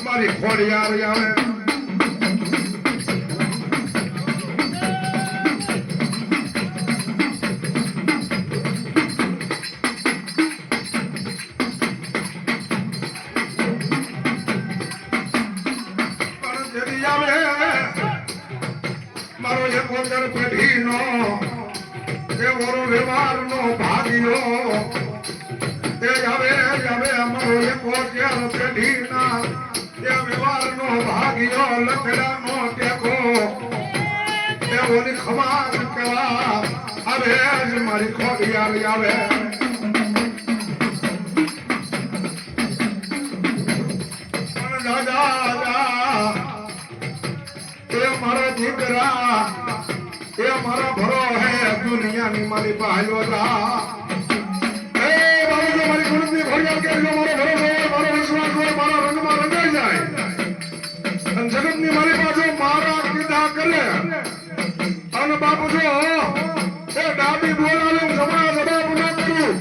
મારી ખોડિયાર આવે મારો એક વગર પેઢીનો એ વરો વ્યવહારનો ભાગ્યો એ આવે અમારો એક વગર પેઢીના એ વ્યવહારનો ભાગ્યો લખડાનો ટેકો એ ઓની ખમાર કેવા આવે જ મારી ખોડિયાર આવે મારા દીકરા એ મારા ભરો હે દુનિયાની મારી પાયોલા એ મારી જો મારી ગુરુની ભોળિયા કે જો મારો ભરો હોય મારો વિશ્વાસ હોય મારા રંગમાં રંગાઈ જાય અને જગતની મારી પાસે મારા કીધા કરે અને અને બાપુ જો એ ડાબી બોલાવે જમણા જવાબ ન કરું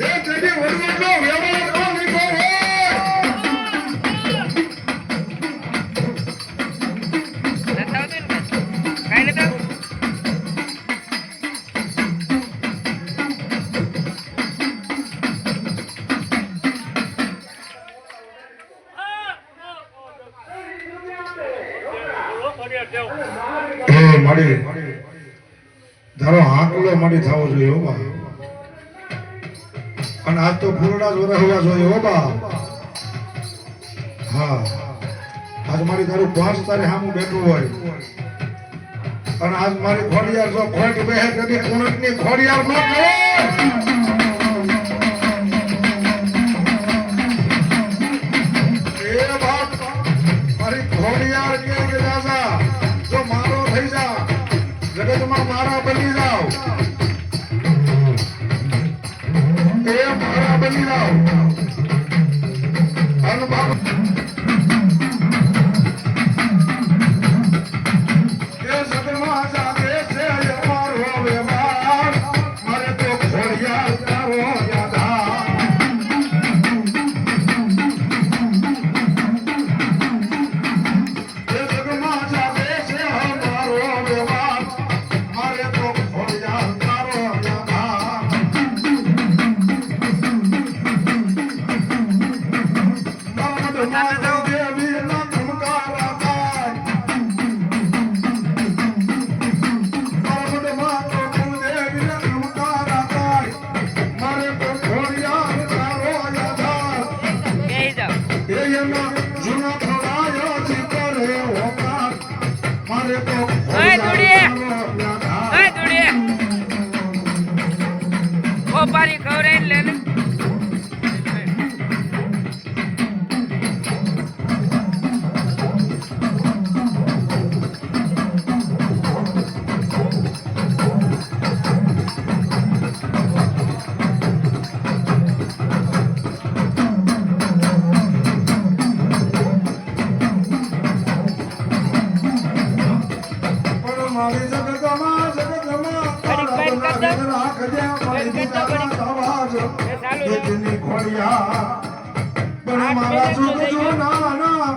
એ જેથી વડવાનો વ્યવહાર ન લીધો મળી ધારો હાકલો મળી થવો જોઈએ હો બા અને આજ તો ફૂલડા જ રહેવા જોઈએ હો બા હા આજ મારી તારું 5 તારે સામું બેઠું હોય અને આજ મારી ખોડિયાર જો ખોટ બેહે કદી કુણકની ખોડિયાર ન કરે એ બાપ મારી ખોડિયાર કે દાદા જો મારો થઈ જા જગતમાં મારા બની જાઓ એ મારા બની જાઓ અને બાપ એ સદમાં જાગે છે અમારો વ્યવહાર મારે તો ખોડિયાર તારો યાદા એ સદમાં જાગે છે અમારો વ્યવહાર મારે તો ખોડિયાર તારો યાદા મારા દેવી ના ધમકારા થાય પારી ખવરાઈને લે ને મારી જગતમાં રાખજે મારી દીકરાના આવાજ દેખની ખોડિયા પણ મારા સુખ જો નાના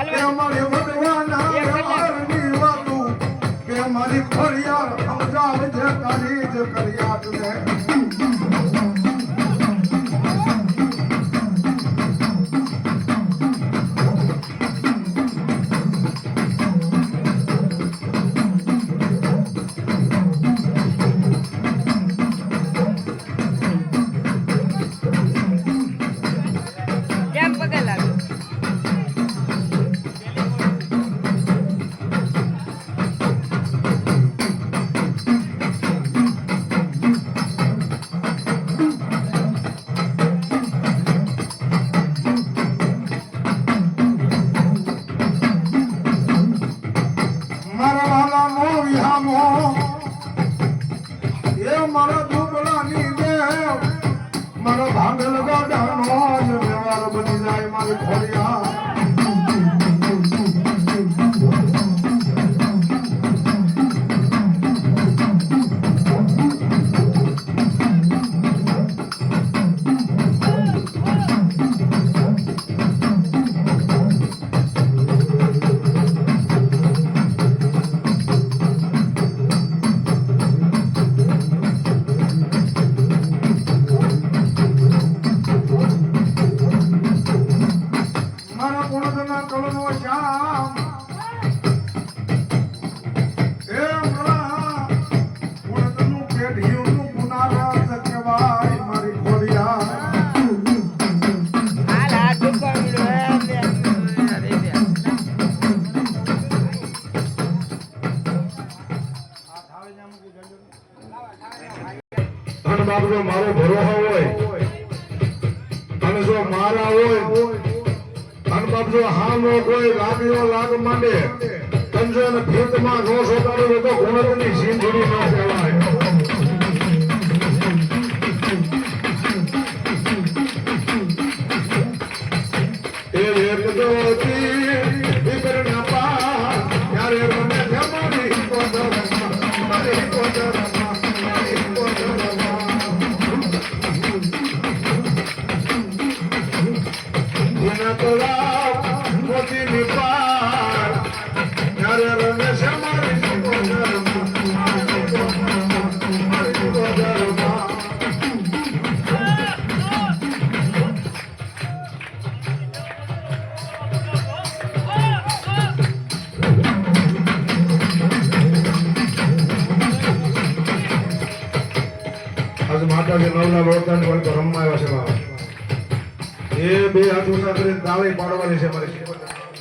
કે અમારે ભગવાના વ્યવહારની વાતું કે મારી ખોડિયા સમજાવજે તારી જ કર્યા તુને મારા દુબળાની દેવ મારો ભાંગલ ગાડાનો જ વ્યવહાર બની જાય મારી ખોડિયા બાબલો મારો ભરોસો હોય અને જો મારા હોય અને બાબલો હાનો કોઈ લાગીઓ લાગ માંડે તંજો ને ભીતમાં નો સોટાડો તો ગુણતની સિંધુડી ન કહેવાય એ એક દોતી વિકરના પા ત્યારે મને જમાની તો મારે માતાજી નવલા લોટાની વળતો રમવા આવ્યા છે બાપ એ બે હાથ ઊંચા કરીને તાળી પાડવાની છે મારી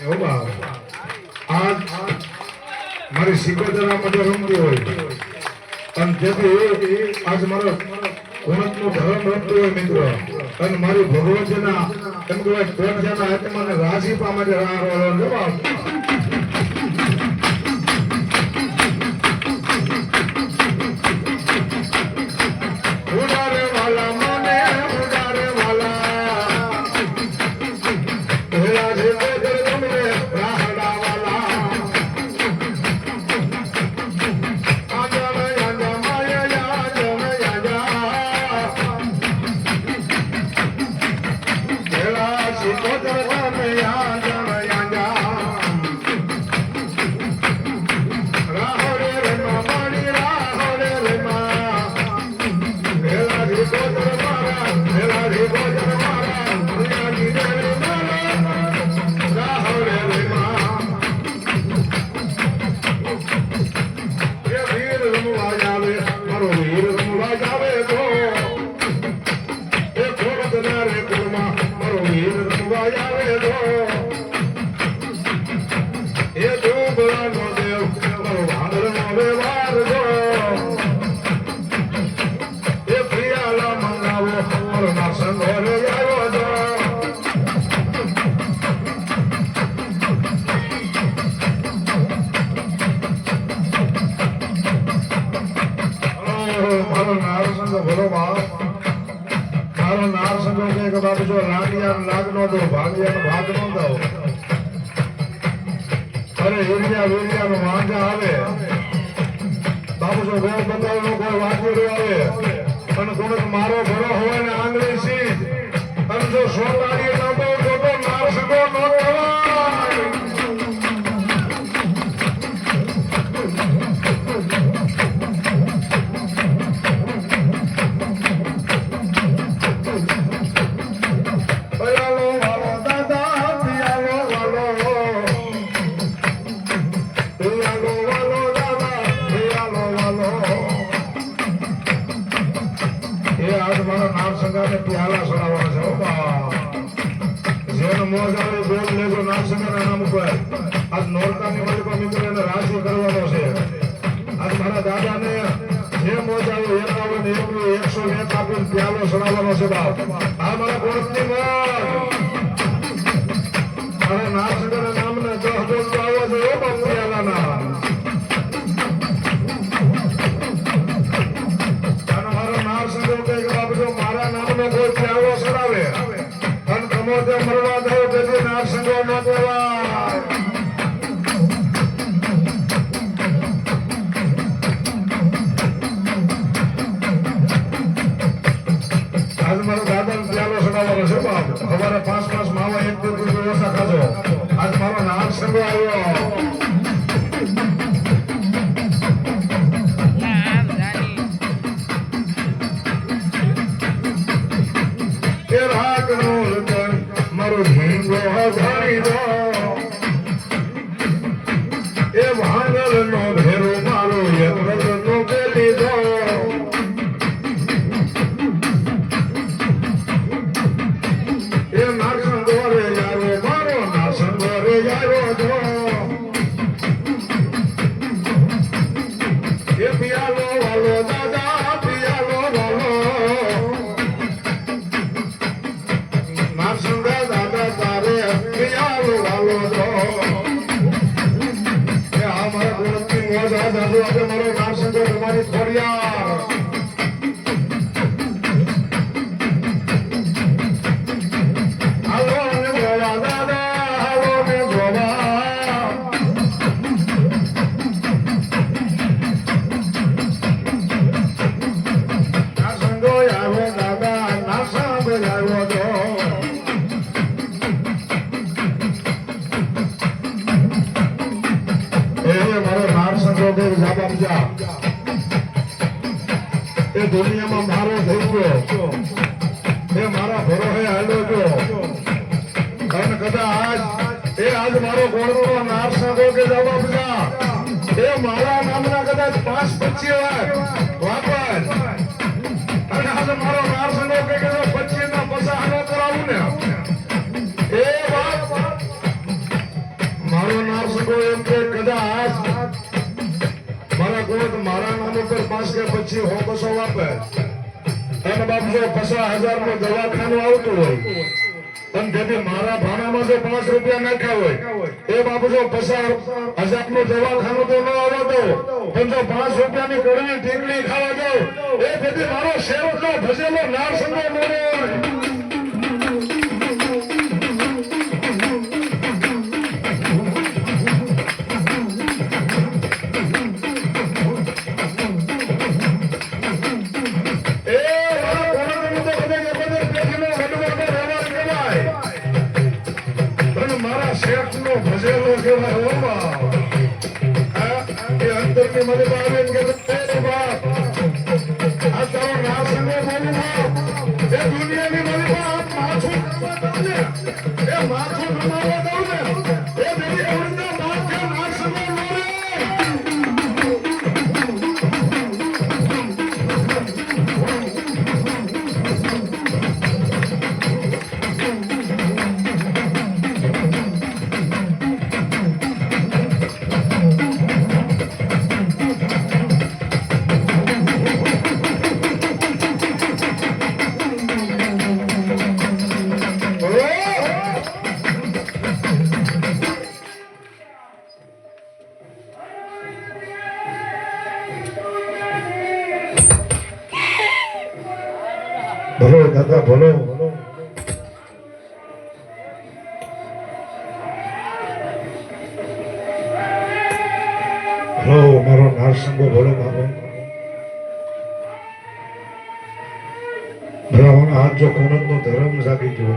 હો બાપ આજ મારી સિકોતરા માટે રમતી હોય અને જેથી આજ મારો ગુણતનો ધર્મ રમતો હોય મિત્રો અને મારી ભગવતના એમ કહેવાય કોટજાના આત્માને રાજીપા માટે રાહ રોવાનો બાપ મારો ભરો હોય ને આંગળી સીધ અને જો સોનારી ન બહુ તો નાર સગો ન પ્યાલા સડાવવાના છે જેનો મોજ આવે બોલ લેજો નામસંગાના નામ ઉપર આજ નોરતાની વાળી મિત્રો એને રાજી કરવાનો છે આજ મારા દાદાને જે મોજ આવે 51 101 આપીને પ્યાલો સડાવવાનો છે બાપ આ મારા કોર્ટની મોજ મારા નામસંગાના નામને 10 બોલ તો આવવા જોઈએ બાપ પ્યાલાના મરવા દો તેથી નાર સંગો ન દેવાય આજ મારો દાદા પ્યાલો સડાવવાનો છે બાપ સવારે 5 માવા એક ઓછા ખાજો આજ મારો નાર સંગો આવ્યો એ દુનિયામાં મારો થઈ ગયો એ મારા ભરોસે હાલ્યો ગયો અને કદાચ આજ મારો ગોળનો નાર સાગો કે જવા બધા એ મારા નામના કદાચ 5-25 વાર વાપર અને આજ મારો નાર સાગો કે 25 ના પસાહનો કરાવું ને એ વાત મારો નાર સાગો એમ કે કદાચ મારા ગોળ મારા નામ ઉપર 5 કે 25 હો બસો વાપર અને બાપુ જો 50,000 નું દવાખાનું આવતું હોય પણ જેથી મારા ભાણામાં જો 5 રૂપિયા નાખ્યા હોય એ બાપુ જો 50,000 નું દવાખાનું તો ન આવતો પણ જો 5 રૂપિયાની કડવી ટીકડી ખાવા દો એ જેથી મારો સેવકનો ભજેલો નાર સંગો મોરે ભજેલો કહેવાય ઓ બાપ એ અંતરની મને બાવે કે બાપ આ તારો નામ સંગે બોલું એ દુનિયાની મને બાપ માથું એ માથું નમાવા દઉં ને એ દેવી અવળના માથે નામ સંગે બોલે ભલો દાદા ભલો ભલો મારો નારસંગો ભલો બાબો ભલાવાનો હાથ જો કુણત નો ધર્મ જાગી ગયો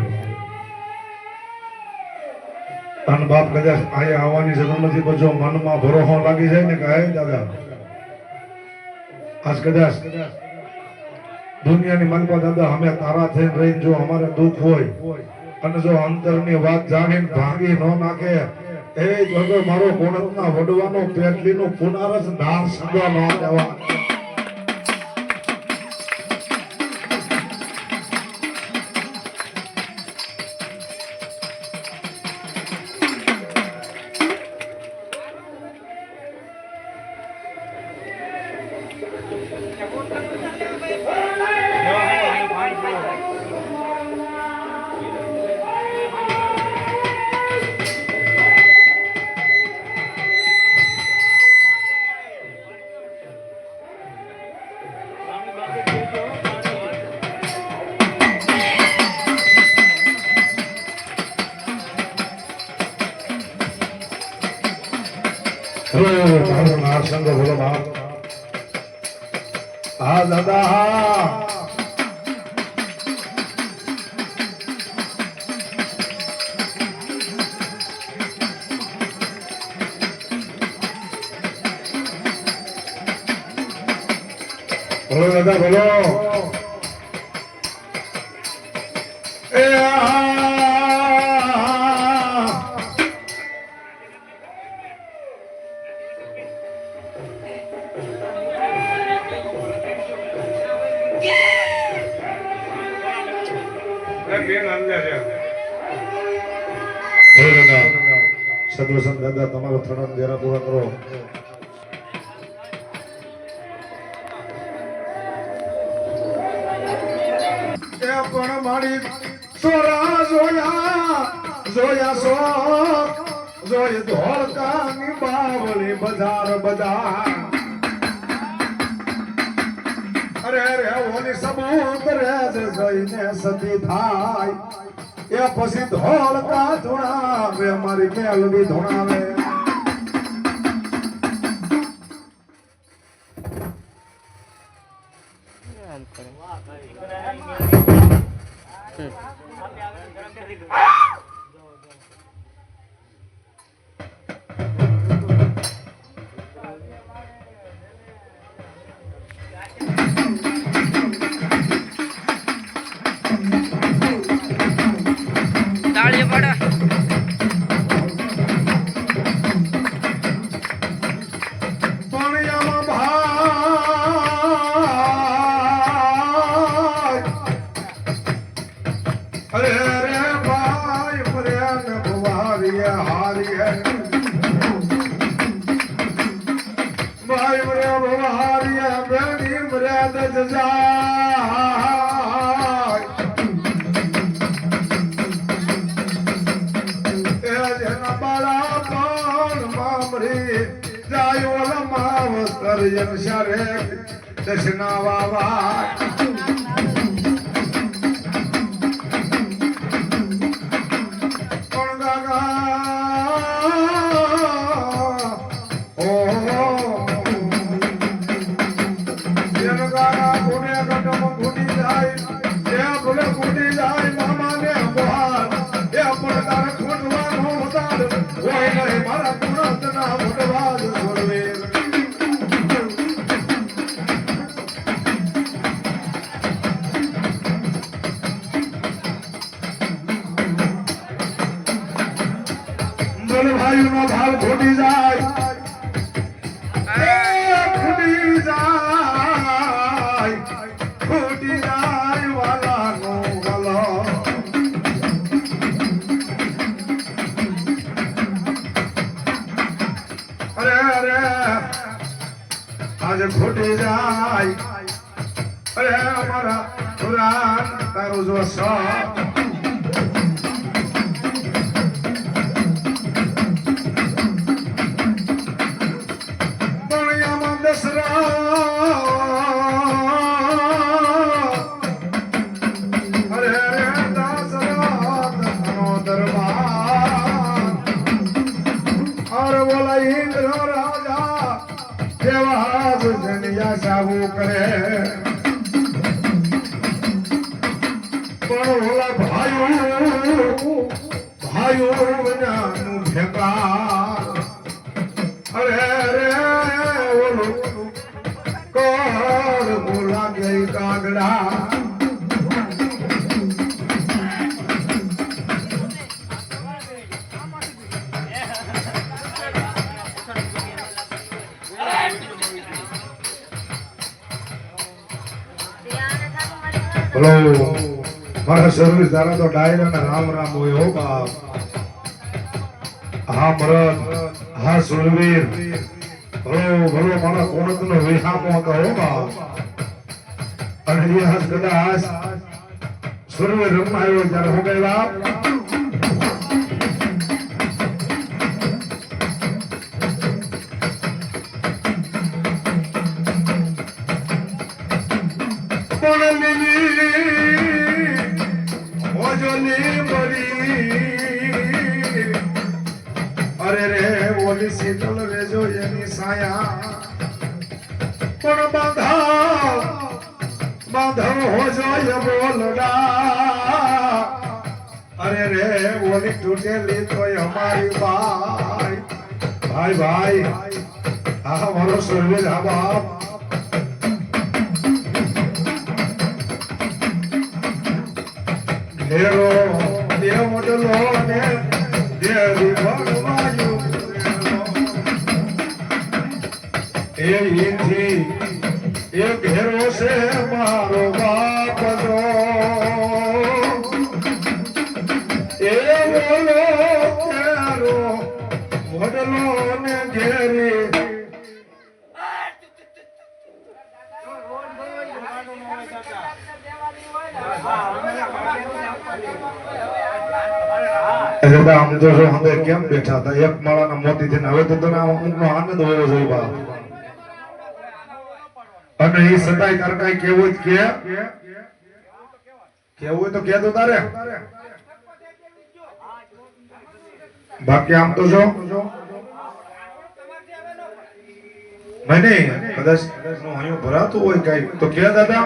અને બાપ કદાચ અહીંયા આવવાની જરૂર નથી પણ જો મનમાં ભરોસો લાગી જાય ને કે હે દાદા આજ કદાચ દુનિયાની મનપા દાદા અમે તારા થઈને રહીને જો અમારે દુઃખ હોય અને જો અંતરની વાત જાણીને ભાંગી ન નાખે એ જો મારો કોણતના વડવાનો પેટલીનું પુનારસ નાર સંગવા ન દેવા મારો નારસંગ બોલો બાપ હા દાદા હા બોલો દાદા બોલો એ સદવસન દાદા તમારો થરણ દેરા પૂરા કરો પણ મારી સોરા જોયા જોઈ ધોળકાની બાવળી બજાર અરે રે ઓની સબૂત રે જઈને સતી થાય એ પછી ધોળકા ધોણાવે મારી મેલડી ધોણાવે મર્યાદ જાય એ જેના બાળા પણ મામરી જાય ઓલમાં વસ્તર યમશારે દશના વાવા ભાઈનો ભાવ ખોટી જાય ખોટી જાય વાલાનો વાલો અરે અરે આજે ખોટી જાય અરે અમારા પુરાણ તારું જો સાવું કરે પણ ઓલા ભાઈઓ નું ભેગા અરે રે ઓલું કોર બોલા ગઈ કાગડા બોલો મારા સર્વિસ દારા તો ડાયરા ને રામ રામ હોય હો બાપ હા મરદ હા સુરવીર ભલો ભલો મારા કોણક નો વિહામો હતો હો બાપ અને એ હાસ કદાચ સુરવીર રમવા આવ્યો ત્યારે હું ગઈ બાપ અરે રે ઓલી શીતલ રેજો એની સાયા પણ બાંધવ હો જાય બોલડા અરે રે ઓલી તૂટેલી તો અમારી ભાઈ ભાઈ ભાઈ હા મારો સર્વે હા બાપ ઘેરો એ મોટલો ને દેવી ભગવાયું એ ઈથી એ ઘેરો છે મારો બાપ જો એ બોલો તારો મોટલો ને ઘેરી આમ તો હવે કેમ બેઠા હતા એક માળાના મોતી થઈને હવે તો તને અમુકનો આનંદ હોવો જોઈએ બાપ અને એ સતાય તાર કઈ કેવું જ કેવું તો કેતો તારે બાકી આમ તો જો મને કદાચ નું અહીંયા ભરાતું હોય કઈ તો કે દાદા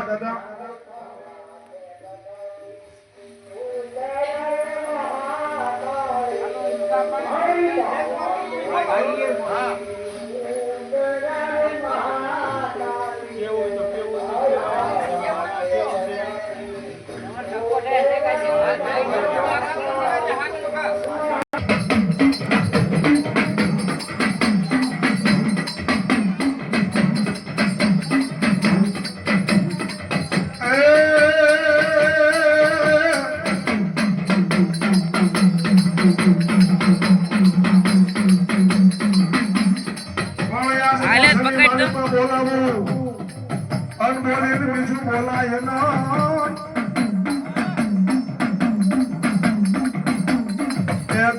બોલીને બીજું બોલાય ના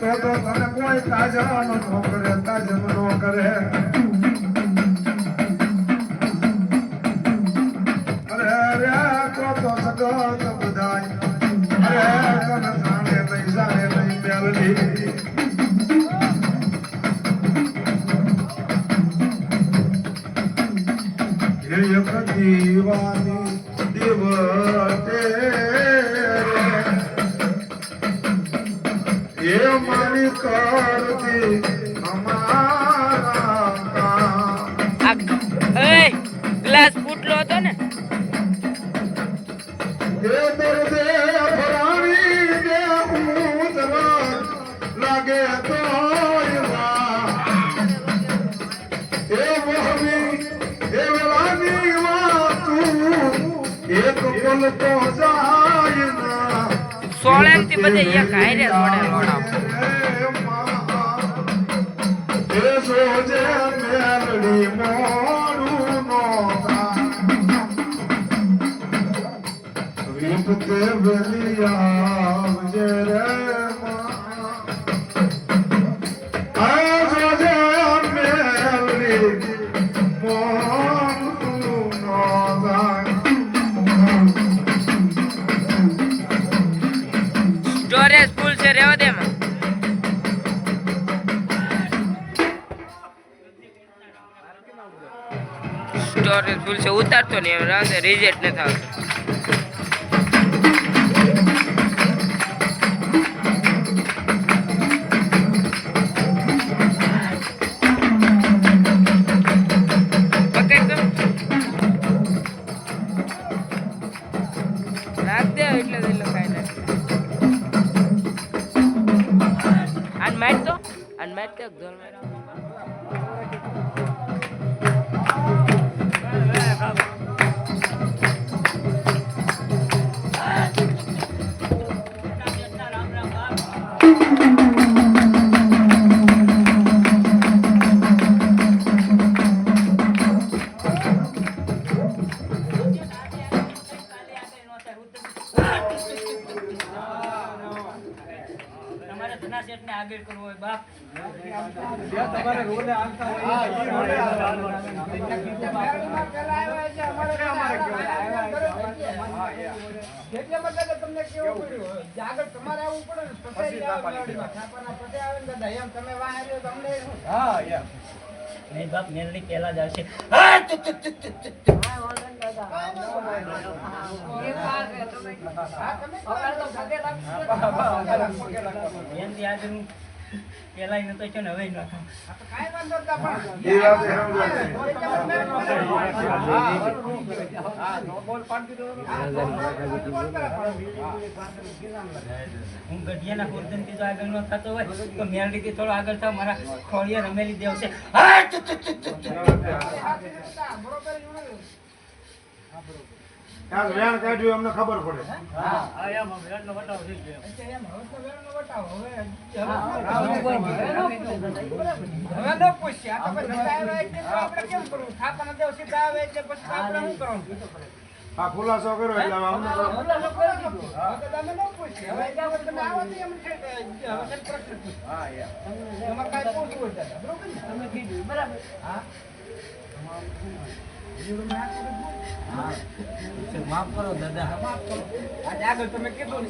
તો તને કોઈ તાજવાનો નો કરે તાજમ નો કરે અરે અરે તો સગત બધાય અરે તને જાણે નહીં મેલડી એક દીવાની દિવતે એ મારી કરતી અમારા ગ્લાસ ફૂટલો હતો ને એ દર્દે ભરાણી દે ઉતરા લાગે તો એ મોહની એ વેલાની વાતું એક પલ તો જાય ના સોળેમથી બધે એક હારે સોડે લોડાવ એ સોજે મેલડી મોડું નો વિપતે વેલિયા જે રે આ સોજે મેલડી મોડું નો સ્ટોરેજ ફૂલ છે રેવા દે માં સ્ટોરેજ ફૂલ છે ઉતારતો નહીં રાતે રિજેક્ટ ન થાવ નાખ દે એટલે દિલ્લો ખાઈ નાખ આન મેટ તો ગોલ મેરા આગળ કરવો હોય બાપ તમારે રોડે આલતા હોય એટલે મતલબ તમને કેવું પડ્યું આગળ તમારે આવવું પડે ને પછી છાપાના પટે આવે ને દાદા એમ તમે વાહ તો તમને હા યાર નહીં બાપ મેલડી પહેલા જ આવશે પેલા નતો છે ને હવે હું ગઢિયાના કોર્દન થી જો આગળ નો થતો હોય તો મેલડી થી થોડો આગળ થાવ મારા ખોળિયા રમેલી દેવ છે વેણ કાઢ્યું અમને ખબર પડે હા ખુલાસો કર્યો એટલે અમને માફ કરો દાદા આજે આગળ તમે કેટલું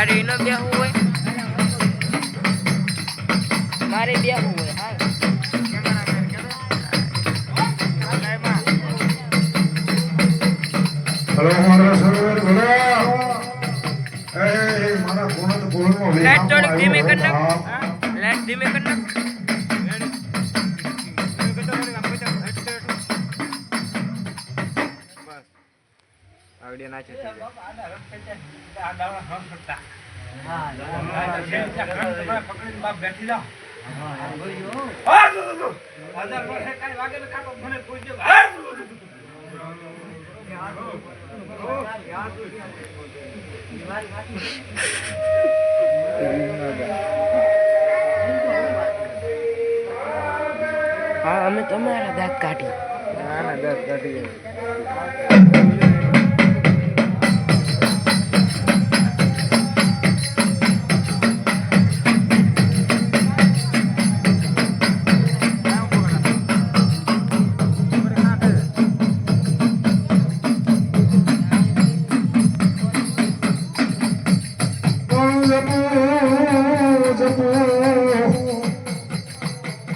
મારે એનો બેહવું હોય મારે બેહવું હોય હા હલો મારા સરોવર ભલો એ મારા કોણ તો બોલમાં લાઈટ થોડીક ધીમે કર નાખ લાઈટ ધીમે કર નાખ આવડે ના છે પકડીને બાપ બેઠી જાઓ હા અમે તમારા દાંત કાઢી ના દસ કાઢી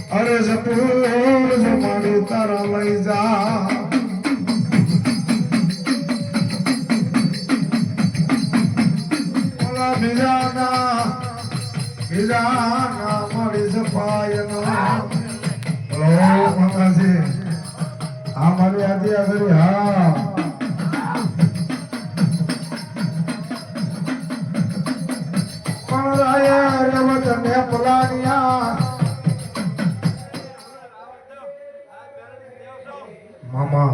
અરે જપૂર જમાડી તારા લઈ જા ઓલા બીજાના મળી જપાયનો હલો માતાજી હા મારી આજી આગળ હા પણ રાયા રમત ને પલાણિયા મામા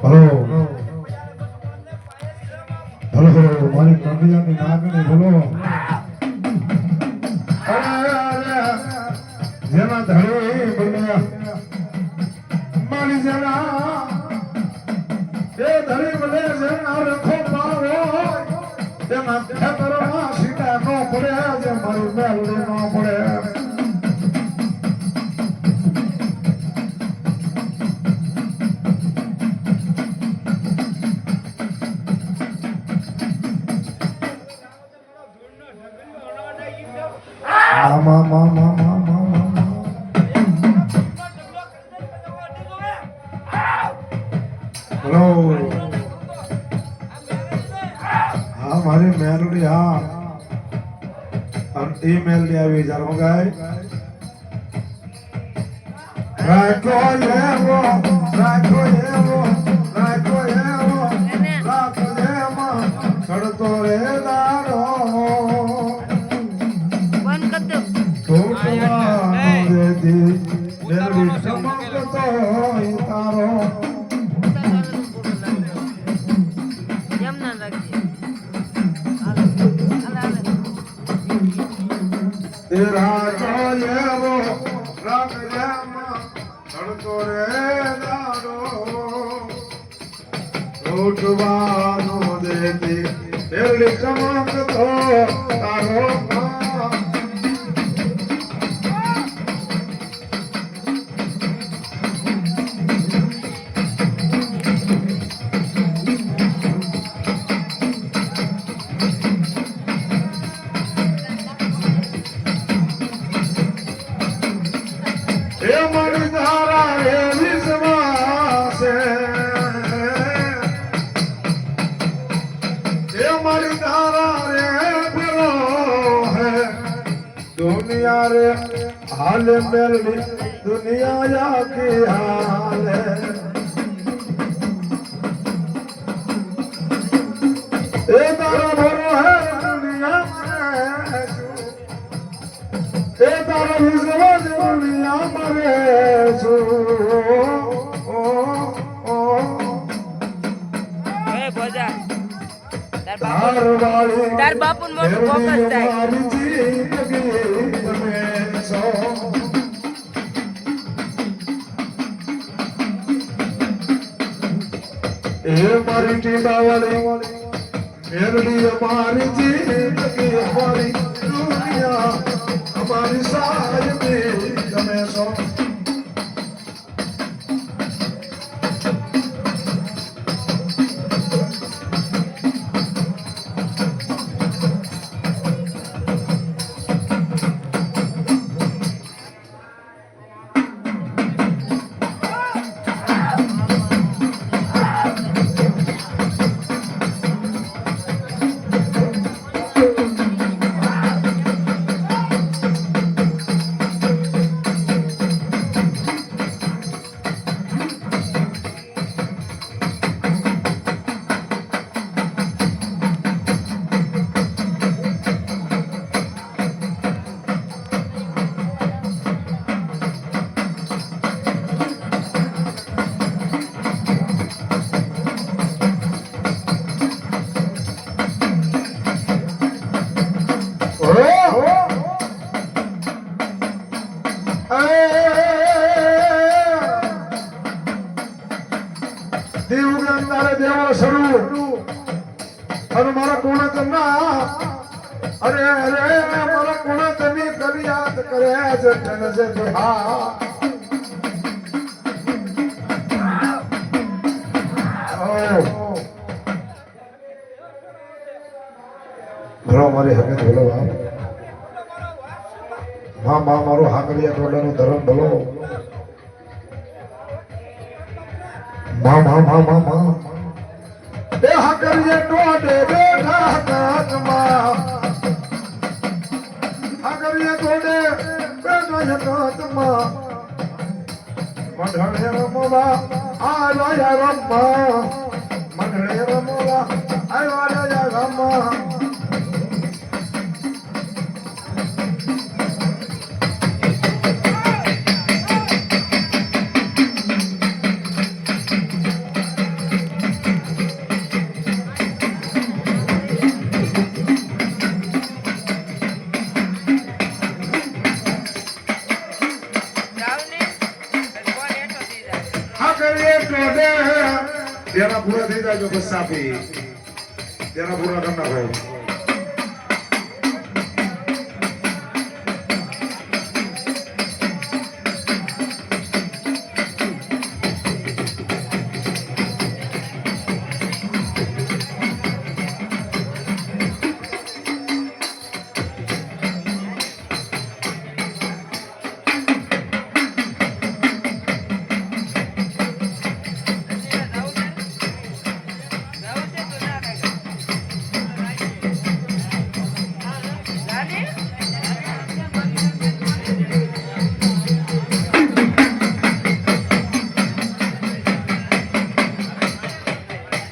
હલો હલો મારી કંડિયાની નાગણી બોલો જેના ધડે બોલ્યા મારી જેના એ ધડી બોલે જેના રખો પાવો તેના ખેતરમાં સીટા ન પડે જે મારી મેલડી ન પડે બોલો હા મારી મેલડી હા એ મેલડી આવી જાર મગાય રાખો એવો રાખો એવો રાખો એવો રાખો એમાં સડતો રે દારો બંધ કર દો તારો એમ ના રાખજે રાખો એવો રાખ એમાં સડતો રે દારો ઉઠવાનો દેતી પેલી ચમકતો તારો મારી ધારા એ વિશ્વાસે એ મારી ધારા રે ફેરો હે દુનિયા રે હાલે મેલડી દુનિયા આખી હાલે એ તારા ભરો હે દુનિયા એ તારો વિશ્વાસ દુનિયા મરે છું એ ભોજા તારવાળી તાર બાપુન મોટું ફોકસ થાય મારી જિંદગી તમે છો એ મારી ટીંબાવાળી મેરડી અમારી જિંદગી અમારી દુનિયા અમારી સાહેબી તમે છો દેવ તારે દેવો શરૂ અને મારા કોણ ચમના અરે અરે મારા કોણ તની કરિયાત કરે છે તને છે હા ભરો મારી હકત બોલો માં મારો હાકરિયા ટોડાનો ધર્મ બોલો માં બે હાકરિયા ટોડે બેઠા કાચમાં હાકરિયા ટોડે બેઠા કાચમાં મંડળે રમવા આયા રમવા મંડળે રમવા આયા રમવા तेरा पूरा दे जा जो गुस्सा पे तेरा पूरा करना भाई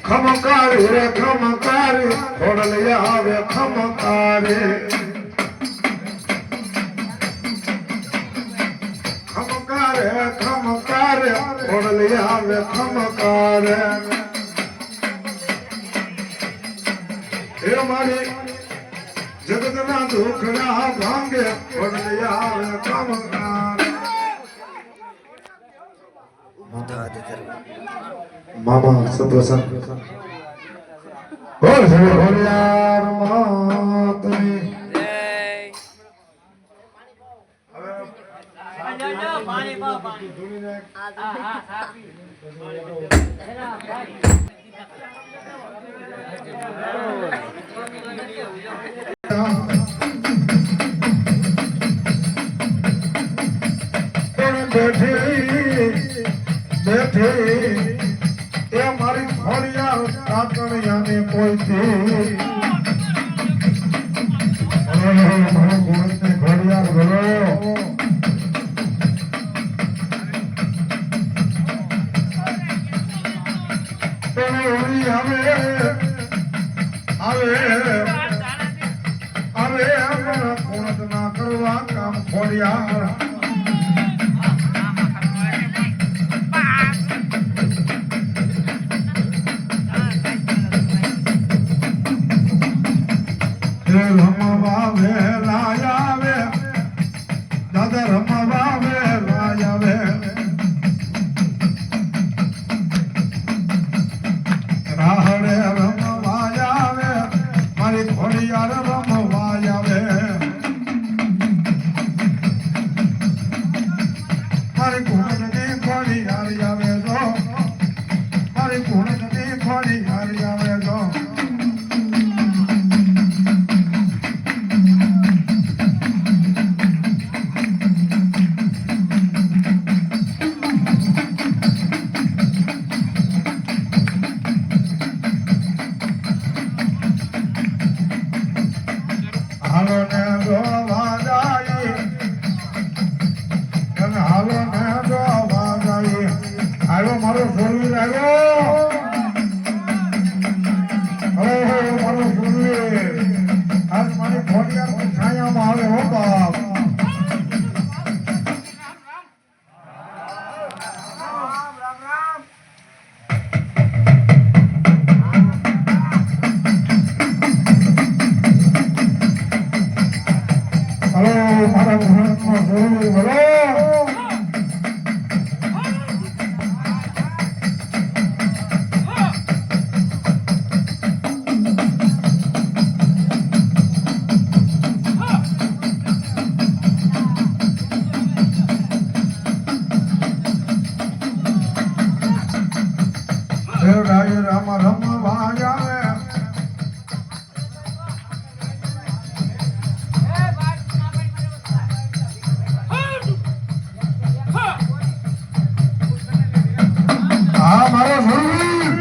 खमकारी रे खमकारी थोड़ ले आवे खमकारी खमकारे खमकारे थोड़ ले आवे खमकारे हे मारी जगतना दुखड़ा भांगे थोड़ ले आवे खमकारे मामा सप्रसन्न बोल जय होलियार मातनी बैठे बैठे એ મારી ખોડિયાર કાકણિયાને કોઈથી મારો ગોળને ખોડિયાર ગયો તને ઓળી આવે આવે આવે અમારા કોણત ના કરવા કામ ખોડિયાર રમવા વેલાયા વે દાદા રમવા વેલાયા વે રાહડે રમવા આવે મારી ખોડિયાર રમવા આવે મારી કુણની ખોડિયાર આવે જો મારી કુણની ખોડિયાર આવે જો મારો ફોરવીલ આવ્યો જાય રામ રમવા આવે હા મારો સૂરવીર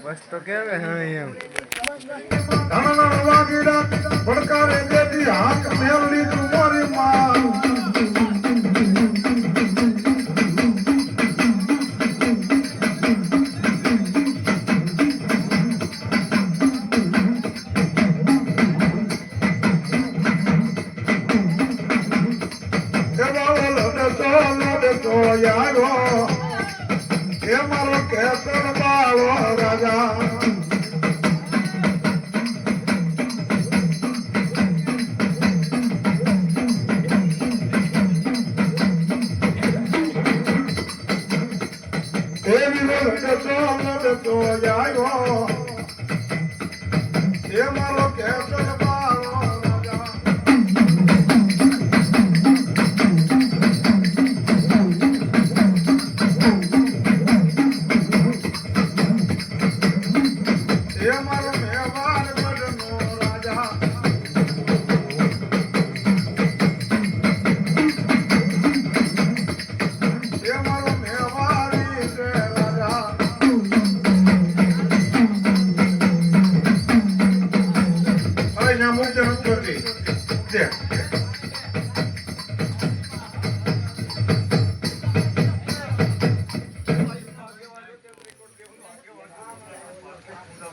બસ તો કેવે હા એમ ધનના વાગીડા પડકારે દેતી હાથ મેલડી તુમારી માં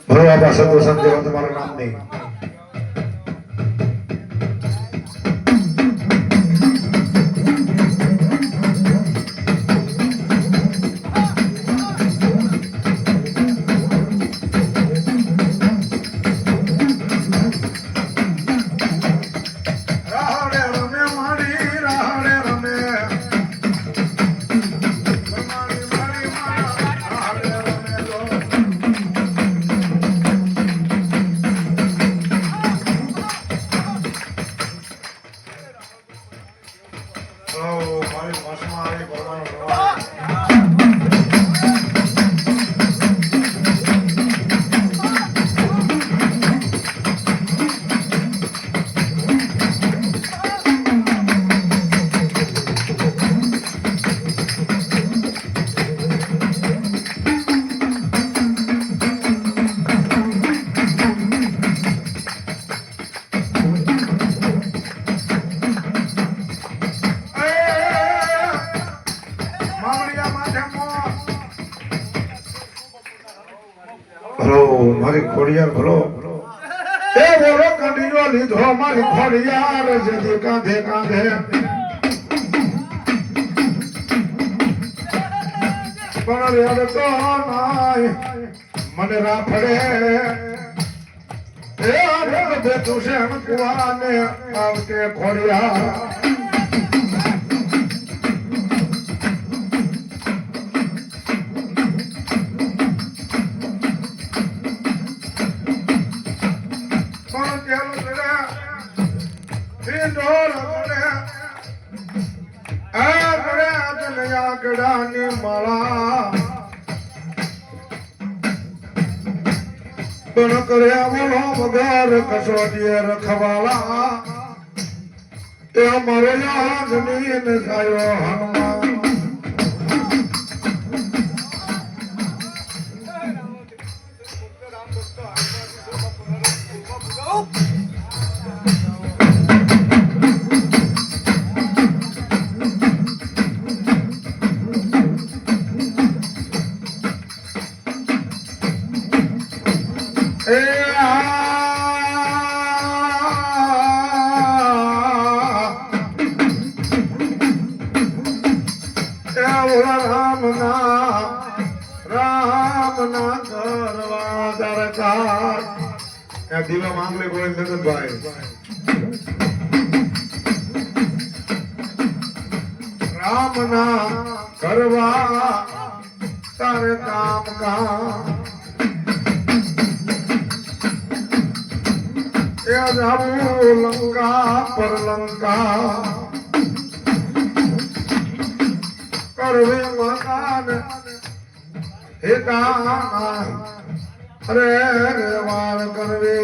ભરવા પાસે પસંદ જેવા તમારું નામ નહીં. રાહડે રમે મારી રાહડે રમે મારી મારી મારા રાહડે રમે લો. મારી ભાષામાં આવી બોલવાનું મારી ખોડિયાર ભલો એ બોલો કંડીઓ લીધો મારી ખોડિયાર જેથી કાંધે કાંધે પણ રેડ તો નાય મને રાફડે એ આગળ બેઠું છે કુવાને આવતે ખોડિયાર ગડાની માળા પણ કર્યા બોલો વગર કસોટીએ રખવાળા એ મારો યાદની ને સાયો હનુમાન દીવા માંગલે બોલે નંદનભાઈ રામ ના કરવા તારે કામ કામ એ જાવું લંકા પર લંકા કરવે મકાન હેતા અરે વાર કરવે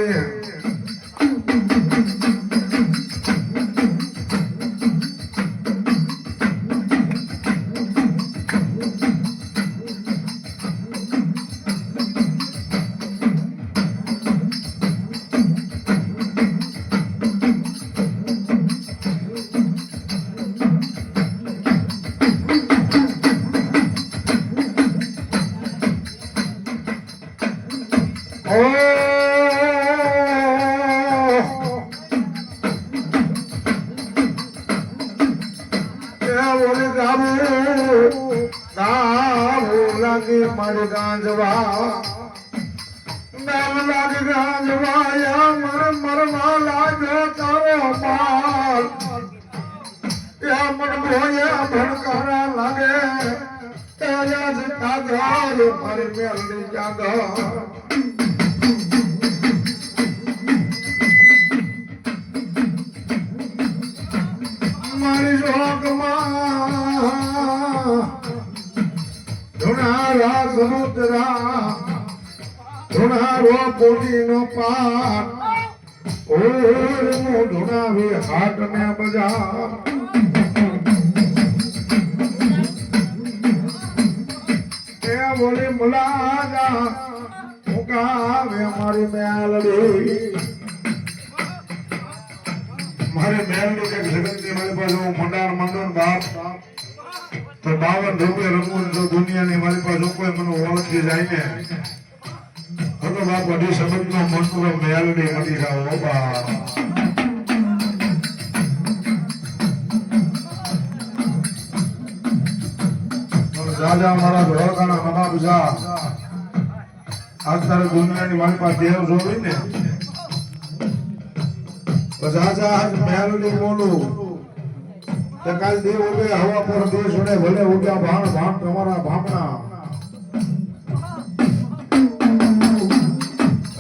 મારી ગાંજવા નામ લાગે ગાંજવા મર મરવા લાગે તારો માલ યા મન ભોયા ભણકારા લાગે તારા જ કાગર મારી મેલની જાગર મારી જોગમાં ધુણારા સમુદ્રા ધુણારો પોટીનો પાટ ઓર મો ધુણાવી હાટ ને બજાર એ બોલી મુલાજા મુકાવે મારી મેલડી મારે મેલડી કે જગત મારી પાસે મંડાર મંડળ બાપ તો 52 રૂપિયા રમવું તો દુનિયાની મારી પાસે કોઈ મને ઓળખી જાય ને તો બાપ અઢી શબ્દનો મંત્ર મેલડી મળી જાવ ઓ બા રાજા મારા ધોળકાના નવાબ જા આજ તારે દુનિયાની મારી પાસે દેવ જોવી ને રાજા આજ મેલડી બોલું તે કાલ દેવ ઉગે હવા પર દેશ ઉડે ભલે ઉડ્યા ભાણ ભાણ તમારા ભામણા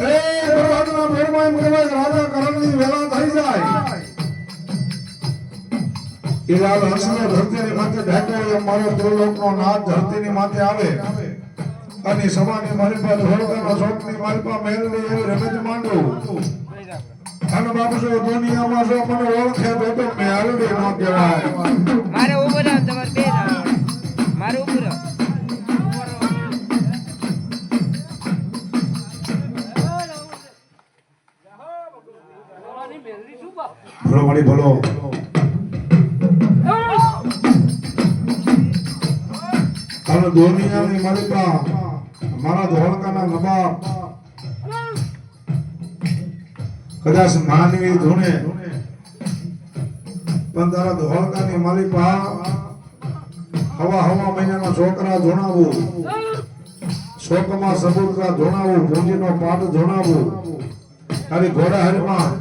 એ દરવાજના ફેરમાં એમ કહેવાય રાજા કરણની વેલા થઈ જાય એ લાલ હંસનો ધરતીની માથે ઢાંકો એમ મારો ત્રિલોકનો નાથ ધરતીની માથે આવે અને સભાની મારી પાસે ધોળકાના શોકની મારી પાસે મેલડી એવી રમત માંડું અને બાપુ જો દુનિયામાં જો મને ઓળખે તો મેલડી ન કહેવાય મારે ઉભો રહો તમારે બે મારે ઉભો રહો બોલો મારી બોલો અને દુનિયાની મારી પાસે મારા ધોળકાના નવાબ કદાચ માનવી ધૂણે પણ તારા ધોળકાની માલિપા હવા મહિનાના છોકરા ધોણાવું શોકમાં સબૂતરા ધોણાવું પૂંજીનો પાઠ ધોણાવું તારી ઘોડાહરીમાં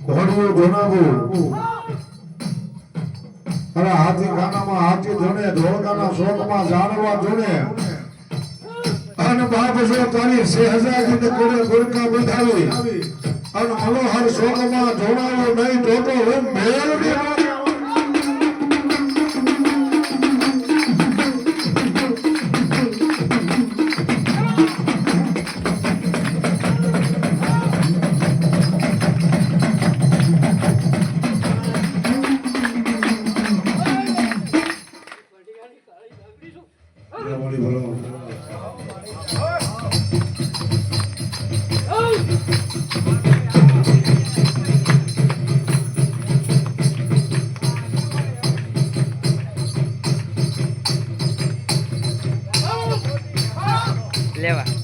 ઘોડવું ધોણાવું અરે હાથી ખાનામાં હાથી ધોણે ધોળકાના શોકમાં જાણવા ધોણે અને બાપ જો તારી શહેજાદીને કોડે ગુરકા બંધાવી અને મનોહર શોકમાં જોડાયો નહીં તો હું મેલડી લેવા